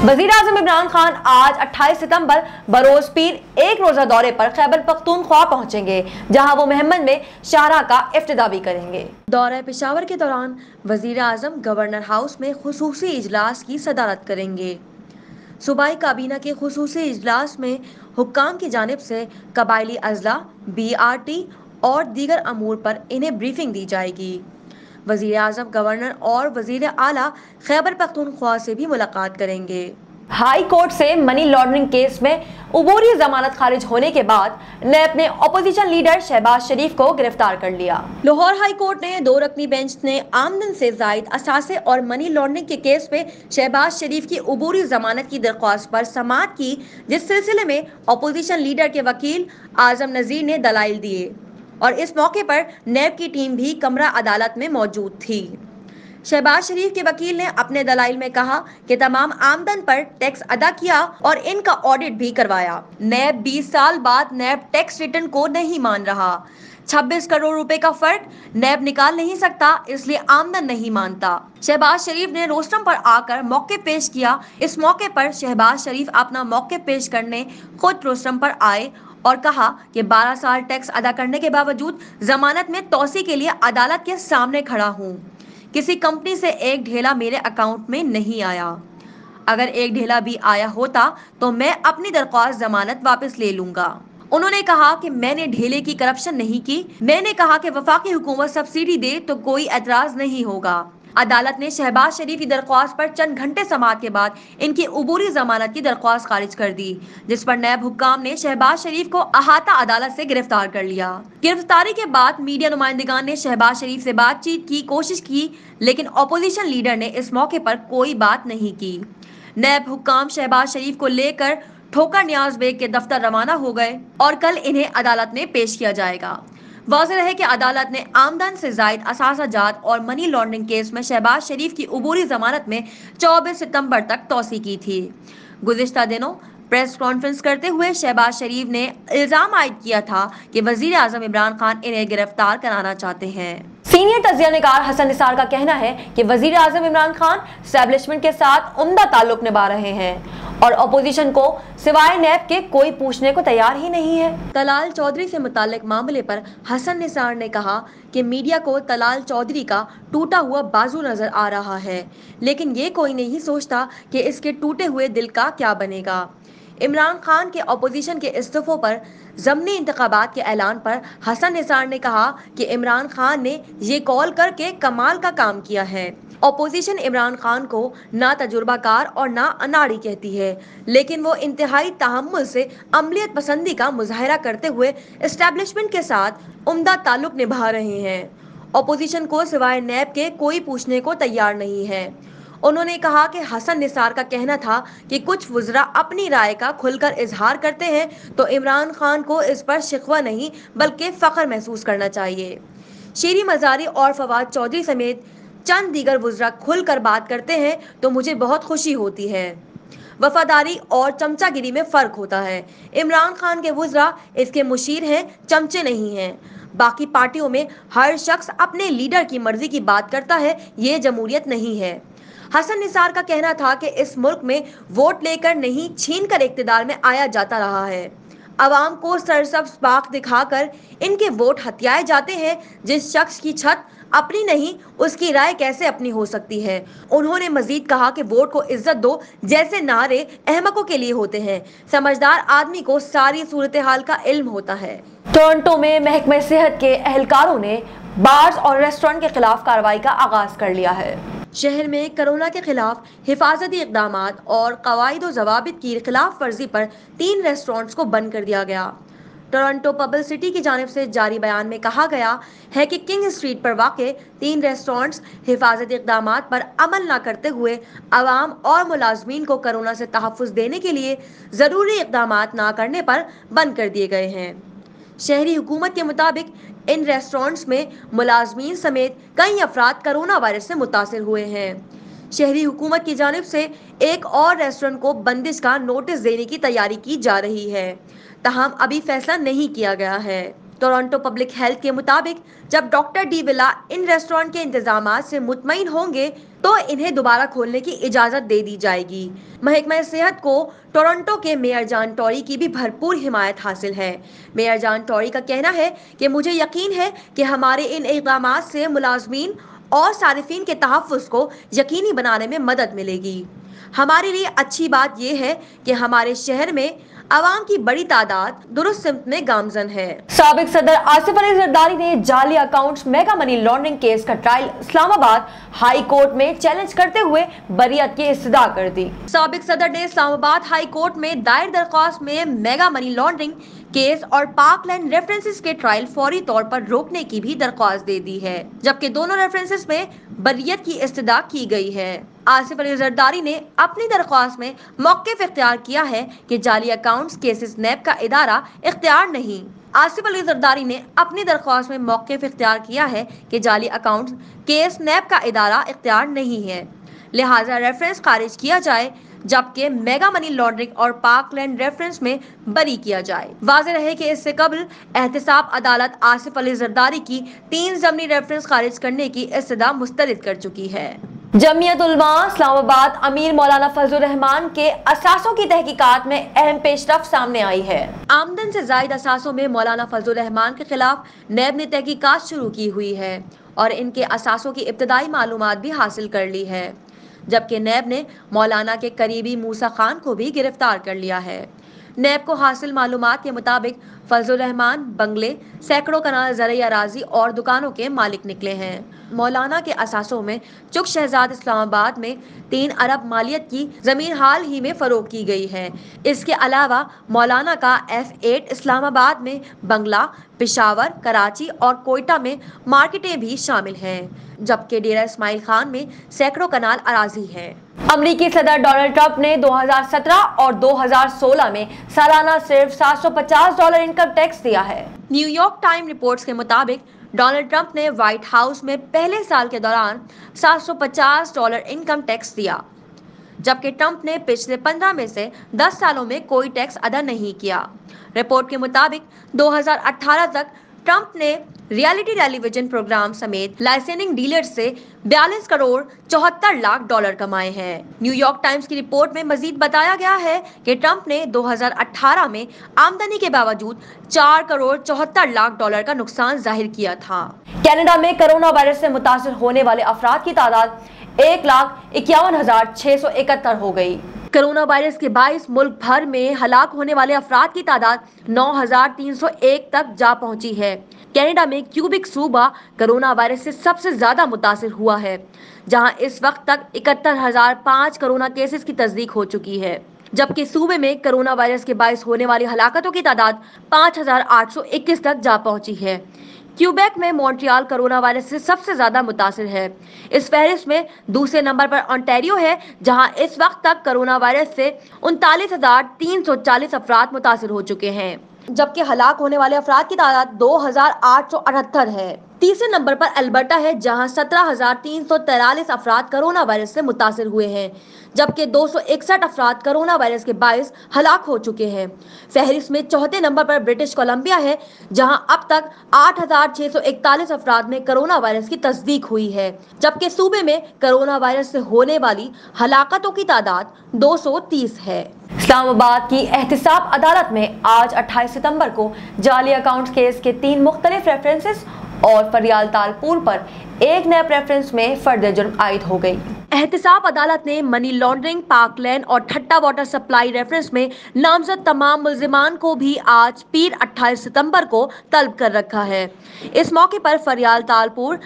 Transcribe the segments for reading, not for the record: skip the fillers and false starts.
वजीर आजम इमरान खान आज 28 सितंबर बरोज पीर एक रोजा दौरे पर खैबर पख्तूनख्वा पहुंचेंगे, जहां वो महमद में शाहराह का इफ्तिताह भी करेंगे। दौरे पेशावर के दौरान वजीर आजम गवर्नर हाउस में खुसूसी इजलास की सदारत करेंगे। सूबाई काबीना के खुसूसी इजलास में हुक्काम की जानिब से कबायली अजला, BRT और दीगर अमूर पर इन्हें ब्रीफिंग दी जाएगी। वजीर आजम गवर्नर और वजीर आला खैबर पख्तूनख्वा से भी मुलाकात करेंगे। हाई कोर्ट से मनी लॉन्ड्रिंग केस में उबूरी जमानत खारिज होने के बाद नैब ने अपोजिशन लीडर शहबाज शरीफ को गिरफ्तार कर लिया। लाहौर हाई कोर्ट ने 2 रकनी बेंच ने आमदन से जायद असासे और मनी लॉन्ड्रिंग के केस में शहबाज शरीफ की उबूरी जमानत की दरख्वास्त पर समाअत की, जिस सिलसिले में अपोजिशन लीडर के वकील आजम नजीर ने दलाइल दिए और इस मौके पर नैब की टीम भी कमरा अदालत में मौजूद थी। शहबाज शरीफ के वकील ने अपने दलाइल में कहा कि तमाम आमदन पर टैक्स अदा किया और इनका ऑडिट भी करवाया। नैब 20 साल बाद नैब टैक्स रिटर्न को नहीं मान रहा। 26 करोड़ रुपए का फर्क नैब निकाल नहीं सकता, इसलिए आमदन नहीं मानता। शहबाज शरीफ ने रोस्टम पर आकर मौके पेश किया। इस मौके पर शहबाज शरीफ अपना मौके पेश करने खुद रोस्टम पर आए और कहा कि 12 साल टैक्स अदा करने के बावजूद जमानत में तौसी के लिए अदालत के सामने खड़ा हूँ। किसी कंपनी से एक ढेला मेरे अकाउंट में नहीं आया। अगर एक ढेला भी आया होता तो मैं अपनी दरख्वास्त जमानत वापस ले लूंगा। उन्होंने कहा कि मैंने ढेले की करप्शन नहीं की। मैंने कहा कि वफाकी हुकूमत सब्सिडी दे तो कोई एतराज नहीं होगा। अदालत ने शहबाज शरीफ की दरख्वास्त पर चंद घंटे समाअत के बाद इनकी उबूरी जमानत की दरख्वास्त खारिज कर दी, जिस पर नैब हुक्काम ने शहबाज शरीफ को अहाता अदालत से गिरफ्तार कर लिया। गिरफ्तारी के बाद मीडिया नुमाइंदगान ने शहबाज शरीफ से बातचीत की कोशिश की, लेकिन अपोजिशन लीडर ने इस मौके पर कोई बात नहीं की। नैब हुक्काम शहबाज शरीफ को लेकर ठोकर नियाज बेग के दफ्तर रवाना हो गए और कल इन्हें अदालत में पेश किया जाएगा। वाज़ेह है कि अदालत ने आमदन से जायद असासाजात और मनी लॉन्ड्रिंग केस में शहबाज शरीफ की उबूरी जमानत में 24 सितंबर तक तौसी की थी। गुज़िश्ता दिनों प्रेस कॉन्फ्रेंस करते हुए शहबाज शरीफ ने इल्जाम आयद किया था कि वजीर आजम इमरान खान इन्हें गिरफ्तार कराना चाहते हैं। सीनियर तज्जियानिकार हसन निसार का कहना है कि वजीर आजम इमरान खान एस्टैब्लिशमेंट के साथ उम्दा ताल्लुक निभा रहे हैं और अपोजिशन को सिवाय नैब के कोई पूछने को तैयार ही नहीं है। तलाल चौधरी से मुतालिक मामले पर हसन निसार ने कहा कि मीडिया को तलाल चौधरी का टूटा हुआ बाजू नजर आ रहा है, लेकिन ये कोई नहीं सोचता कि इसके टूटे हुए दिल का क्या बनेगा। इमरान खान के अपोजिशन के इस्तीफों पर ज़मनी इंतखाबात के ऐलान पर हसन निसार ने कहा कि इमरान खान ने ये कॉल करके कमाल का काम किया है। अपोजिशन इमरान खान को ना तजुर्बाकार और ना अनाड़ी कहती है, लेकिन वो इंतहाई तहम्मुल से अमलियत पसंदी का मुजाहरा करते हुए एस्टैब्लिशमेंट के साथ उम्दा ताल्लुक निभा रहे हैं। अपोजिशन को सिवाय नैब के कोई पूछने को तैयार नहीं है। उन्होंने कहा कि हसन निसार का कहना था कि कुछ वज़रा अपनी राय का खुलकर इजहार करते हैं तो इमरान खान को इस पर शिकवा नहीं बल्कि फ़ख्र महसूस करना चाहिए। शीरी मज़ारी और फवाद चौधरी समेत चंद दीगर वज़रा खुलकर बात करते हैं तो मुझे बहुत खुशी होती है। वफादारी और चमचागिरी में फ़र्क होता है। इमरान खान के वज़रा इसके मुशीर हैं, चमचे नहीं हैं। बाकी पार्टियों में हर शख्स अपने लीडर की मर्जी की बात करता है, ये जमहूरियत नहीं है। हसन निसार का कहना था कि इस मुल्क में वोट लेकर नहीं छीन कर इक़्तिदार में आया जाता रहा है। अवाम को सरसब्ज़ बाग दिखाकर इनके वोट हथियाए जाते हैं। जिस शख्स की छत अपनी नहीं उसकी राय कैसे अपनी हो सकती है। उन्होंने मजीद कहा कि वोट को इज्जत दो जैसे नारे अहमकों के लिए होते हैं। समझदार आदमी को सारी सूरत हाल का इल्म होता है। टोरंटो में महकमे सेहत के एहलकारों ने बार्स और रेस्टोरेंट के खिलाफ कार्रवाई का आगाज कर लिया है। शहर में कोरोना के खिलाफ हिफाजती इक़दामात और क़वाइद व ज़वाबित की खिलाफ वर्जी पर 3 रेस्टोरेंट्स को बंद कर दिया गया। टोरंटो पब्लिसिटी की जानिब से जारी बयान में कहा गया है कि किंग स्ट्रीट पर वाक़े 3 रेस्टोरेंट्स हिफाजती इक़दामात पर अमल न करते हुए आवाम और मुलाजमीन को कोरोना से तहफ़्फ़ुज़ देने के लिए ज़रूरी इक़दामात न करने पर बंद कर दिए गए हैं। शहरी हुकूमत के मुताबिक इन रेस्टोरेंट्स में मुलाजमीन समेत कई अफराद कोरोना वायरस से मुतासिर हुए हैं। शहरी हुकूमत की जानिब से एक और रेस्टोरेंट को बंदिश का नोटिस देने की तैयारी की जा रही है, ताहम अभी फैसला नहीं किया गया है। टोरंटो पब्लिक हेल्थ के मुताबिक जब डॉक्टर डी विला इन रेस्टोरेंट के इंतजामात से मुतमईन होंगे तो इन्हें दोबारा खोलने की इजाजत दे दी जाएगी। महकमा सेहत को टोरंटो के मेयर जॉन टोरी की भी भरपूर हिमायत हासिल है। मेयर जॉन टोरी का कहना है कि मुझे यकीन है कि हमारे इन इक़दामात से मुलाज़मीन और सारिफीन के तहफ़्फ़ुज़ को यकीनी बनाने में मदद मिलेगी। हमारे लिए अच्छी बात यह है कि हमारे शहर में अवाम की बड़ी तादाद दुरुस्त सिमत में गामजन है। साबिक सदर आसिफ अली जरदारी ने जाली accounts mega money laundering case का ट्रायल इस्लामाबाद हाई कोर्ट में चैलेंज करते हुए बरियत की इस्तदा कर दी। साबिक सदर ने इस्लामाबाद हाई कोर्ट में दायर दरख्वास्त में मेगा मनी लॉन्ड्रिंग केस और पार्कलैंड रेफरेंसेस के ट्रायल फौरी तौर पर रोकने की भी दरख्वास्त दे दी है, जबकि दोनों रेफरेंसेस में बरियत की इस्तदा की गई है। आसिफ अली जरदारी ने अपनी दरख्वास्त में मौक़िफ़ इख्तियार किया है कि जाली अकाउंट्स केसेस नैब का इदारा इख्तियार नहीं। आसिफ अली जरदारी ने अपनी दरख्वास्त में मौक़िफ़ इख्तियार किया है कि जाली अकाउंट्स केस नैब का इदारा इख्तियार नहीं है, लिहाजा रेफरेंस खारिज किया जाए, जबकि मेगा मनी लॉन्ड्रिंग और पार्कलैंड रेफरेंस में बरी किया जाए। वाज़ेह रहे कि इससे कबल एहतिसाब अदालत आसिफ अली जरदारी की 3 ज़मनी रेफरेंस खारिज करने की इस्तदा मुस्तरद कर चुकी है। जमीयत उलमा इस्लामाबाद अमीर मौलाना फजलुर रहमान के असासों की तहकीकात में अहम पेशरफ्त सामने आई है। आमदन से जायद असासों में मौलाना फजलुर रहमान के खिलाफ नैब ने तहकीकात शुरू की हुई है और इनके असासों की इब्तदाई मालूमात भी हासिल कर ली है, जबकि नैब ने मौलाना के करीबी मूसा खान को भी गिरफ्तार कर लिया है। नैब को हासिल मालूमात के मुताबिक फजलुर रहमान बंगले, सैकड़ों कनाल ज़रई अराज़ी और दुकानों के मालिक निकले हैं। मौलाना के असासों में चुक शहजाद इस्लामाबाद में 3 अरब मालियत की ज़मीन हाल ही में फ़रोख्त की गई है। इसके अलावा मौलाना का F8 इस्लामाबाद में बंगला, पेशावर, कराची और कोयटा में मार्केटें भी शामिल हैं, जबकि डेरा इस्माइल खान में सैकड़ों कनाल अराज़ी हैं। अमरीकी सदर डोनाल्ड ट्रंप ने 2017 और 2016 में सालाना सिर्फ $750 इनकम टैक्स दिया है। न्यूयॉर्क टाइम रिपोर्ट्स के मुताबिक डोनाल्ड ट्रंप ने व्हाइट हाउस में पहले साल के दौरान $750 इनकम टैक्स दिया, जबकि ट्रंप ने पिछले 15 में से 10 सालों में कोई टैक्स अदा नहीं किया। रिपोर्ट के मुताबिक 2018 तक ट्रंप ने रियलिटी टेलीविजन प्रोग्राम समेत लाइसेंसिंग डीलर से 42 करोड़ 74 लाख डॉलर कमाए हैं। न्यूयॉर्क टाइम्स की रिपोर्ट में मजीद बताया गया है कि ट्रंप ने 2018 में आमदनी के बावजूद 4 करोड़ 74 लाख डॉलर का नुकसान जाहिर किया था। कनाडा में कोरोना वायरस से मुतासर होने वाले अफराद की तादाद 1,51,671 हो गई। कोरोना वायरस के बाइस मुल्क भर में हलाक होने वाले अफराद की तादाद 9,301 तक जा पहुंची है। कनाडा में क्यूबिक सूबा कोरोना वायरस से सबसे ज्यादा मुतासिर हुआ है, जहां इस वक्त तक 71,005 कोरोना केसेस की तस्दीक हो चुकी है, जबकि सूबे में कोरोना वायरस के बाइस होने वाली हलाकतों की तादाद 5,821 तक जा पहुंची है। क्यूबेक में मॉन्ट्रियल कोरोना वायरस से सबसे ज्यादा मुतासिर है। इस फहरिस्त में दूसरे नंबर पर ओंटारियो है, जहां इस वक्त तक कोरोना वायरस से 39,340 अफराद मुतासिर हो चुके हैं, जबकि हलाक होने वाले अफराद की तादाद 2,878 है। तीसरे नंबर पर अल्बर्टा है, जहां 17,343 अफराद कोरोना वायरस से मुतासिर हुए हैं, जबकि 261 अफराद कोरोना वायरस के बाइस हलाक हो चुके हैं। फहरिस्त में चौथे नंबर पर ब्रिटिश कोलंबिया है, जहां अब तक 8,641 अफराद में कोरोना वायरस की तस्दीक हुई है, जबकि सूबे में कोरोना वायरस से होने वाली हलाकतों की तादाद 230 है। इस्लामाबाद की एहतिसाब अदालत में आज 28 सितंबर को जाली अकाउंट केस के 3 मुख्तलिफ रेफरेंसेस और फरियाल तालपुर पर एक नए रेफरेंस में फर्द जुर्म आयद हो गई। एहतिसाब अदालत ने मनी लॉन्ड्रिंग, पार्कलैंड और ठट्टा वाटर सप्लाई रेफरेंस में नामजद तमाम मुल्जिमान को भी आज पीर 28 सितंबर को तलब कर रखा है। इस मौके पर फरियाल तालपुर,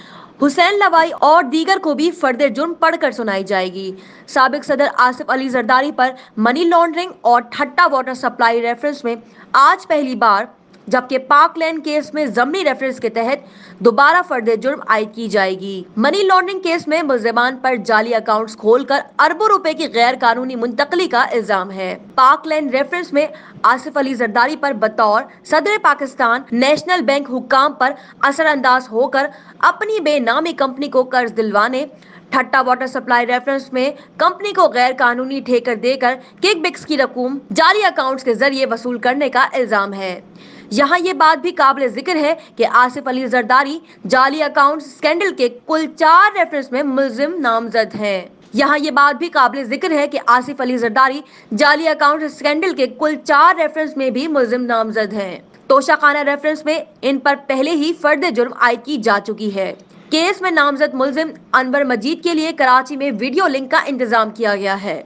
हुसैन लवाई और दीगर को भी फर्द जुर्म पढ़कर सुनाई जाएगी। साबिक सदर आसिफ अली जरदारी पर मनी लॉन्ड्रिंग और ठट्टा वाटर सप्लाई रेफरेंस में आज पहली बार, जबकि पार्कलैंड केस में ज़मनी रेफरेंस के तहत दोबारा फर्द जुर्म आयद की जाएगी। मनी लॉन्ड्रिंग केस में मुल्जिमान पर जाली अकाउंट्स खोलकर अरबों रुपए की गैर कानूनी मुंतकली का इल्जाम है। पार्कलैंड रेफरेंस में आसिफ अली जरदारी पर बतौर सदर पाकिस्तान नेशनल बैंक हुक्काम पर असरअंदाज होकर अपनी बेनामी कंपनी को कर्ज दिलवाने, ठट्टा वाटर सप्लाई रेफरेंस में कंपनी को गैर कानूनी ठेकर देकर किकबैक्स की रकूम जाली अकाउंट्स के जरिए वसूल करने का इल्जाम है। یہاں یہ بات بھی قابل ذکر ہے کہ آصف علی زرداری جعلی اکاؤنٹ اسکینڈل کے کل 4 ریفرنس میں ملزم نامزد ہیں۔ یہاں یہ بات بھی قابل ذکر ہے کہ آصف علی زرداری جعلی اکاؤنٹ اسکینڈل کے کل 4 ریفرنس میں بھی ملزم نامزد ہیں۔ توشہ خانہ ریفرنس میں ان پر پہلے ہی فرد جرم عائد کی جا چکی ہے۔ کیس میں نامزد ملزم انور مجید کے لیے کراچی میں ویڈیو لنک کا انتظام کیا گیا ہے۔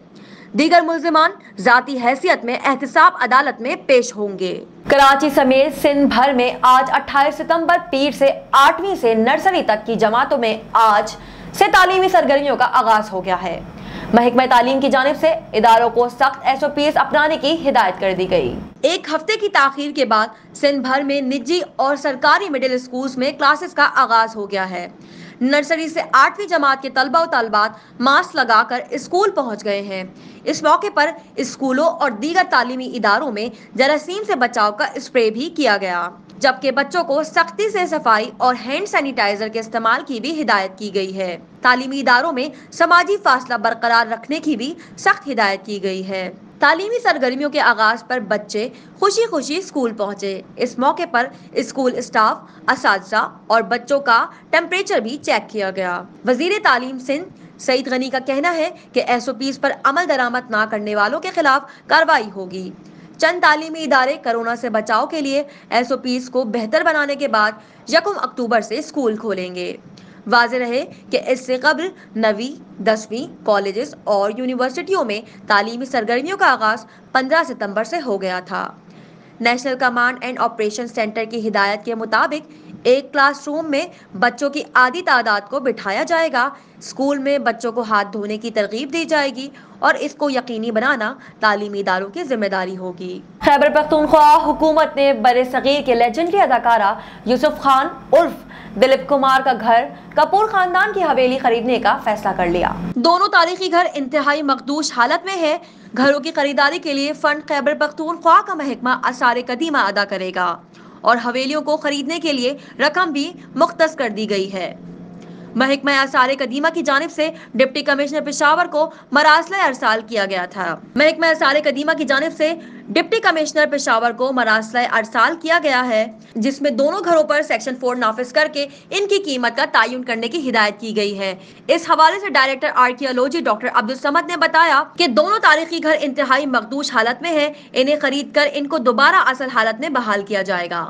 دیگر ملزمان ذاتی حیثیت میں احتساب عدالت میں پیش ہوں گے۔ کراچی سمیت سندھ بھر میں آج 28 ستمبر پیر سے 8ویں سے نرسری تک کی جماعتوں میں آج سے تعلیمی سرگرمیوں کا آغاز ہو گیا ہے۔ محکمہ تعلیم کی جانب سے اداروں کو سخت SOPs اپنانے کی ہدایت کر دی گئی۔ ایک ہفتے کی تاخیر کے بعد سندھ بھر میں نجی اور سرکاری مڈل اسکولز میں کلاسز کا آغاز ہو گیا ہے۔ نرسری سے 8ویں جماعت کے طلبہ و طالبات ماسک لگا کر اسکول پہنچ گئے ہیں۔ اس موقع پر اسکولوں اور دیگر تعلیمی اداروں میں جراثیم سے بچاؤ کا اسپرے بھی کیا گیا، جبکہ بچوں کو سختی سے صفائی اور ہینڈ سینیٹائزر کے استعمال کی بھی ہدایت کی گئی ہے۔ تعلیمی اداروں میں سماجی فاصلہ برقرار رکھنے کی بھی سخت ہدایت کی گئی ہے۔ تعلیمی سرگرمیوں کے آغاز پر بچے خوشی خوشی اسکول پہنچے۔ اس موقع پر اسکول اسٹاف، اساتذہ اور بچوں کا ٹمپریچر بھی چیک کیا گیا۔ وزیر تعلیم سندھ سعید غنی کا کہنا ہے کہ SOPs پر عمل درآمد نہ کرنے والوں کے خلاف کارروائی ہوگی۔ چند تعلیمی ادارے کورونا سے بچاؤ کے لیے SOPs کو بہتر بنانے کے بعد 1 اکتوبر سے اسکول کھولیں گے۔ واضح رہے کہ اس سے قبل 9ویں، 10ویں کالجز اور یونیورسٹیوں میں تعلیمی سرگرمیوں کا آغاز 15 ستمبر سے ہو گیا تھا۔ National command and operation centre کی ہدایت کے مطابق ایک کلاس روم میں بچوں کی آدھی تعداد کو بٹھایا جائے گا۔ اسکول میں بچوں کو ہاتھ دھونے کی ترغیب دی جائے گی اور اس کو یقینی بنانا تعلیمی اداروں کی ذمہ داری ہوگی۔ خیبر پختونخوا حکومت نے برصغیر کے لیجنڈری اداکارہ یوسف خان عرف دلیپ کمار کا گھر کپور خاندان کی حویلی خریدنے کا فیصلہ کر لیا۔ دونوں تاریخی گھر انتہائی مخدوش حالت میں ہے۔ گھروں کی خریداری کے لیے فنڈ خیبر پختونخوا کا محکمہ آثار قدیمہ ادا کرے گا اور حویلیوں کو خریدنے کے لیے رقم بھی مختص کر دی گئی ہے۔ محکمہ آثار قدیمہ کی جانب سے ڈپٹی کمشنر پشاور کو مراسلہ ارسال کیا گیا تھا۔ محکمہ آثار قدیمہ کی جانب سے ڈپٹی کمشنر پشاور کو مراسلہ ارسال کیا گیا ہے، جس میں دونوں گھروں پر سیکشن 4 نافذ کر کے ان کی قیمت کا تعین کرنے کی ہدایت کی گئی ہے۔ اس حوالے سے ڈائریکٹر آرکیالوجی ڈاکٹر عبدالصمد نے بتایا کہ دونوں تاریخی گھر انتہائی مخدوش حالت میں ہیں۔ انہیں خرید کر ان کو دوبارہ اصل حالت میں بحال کیا جائے گا۔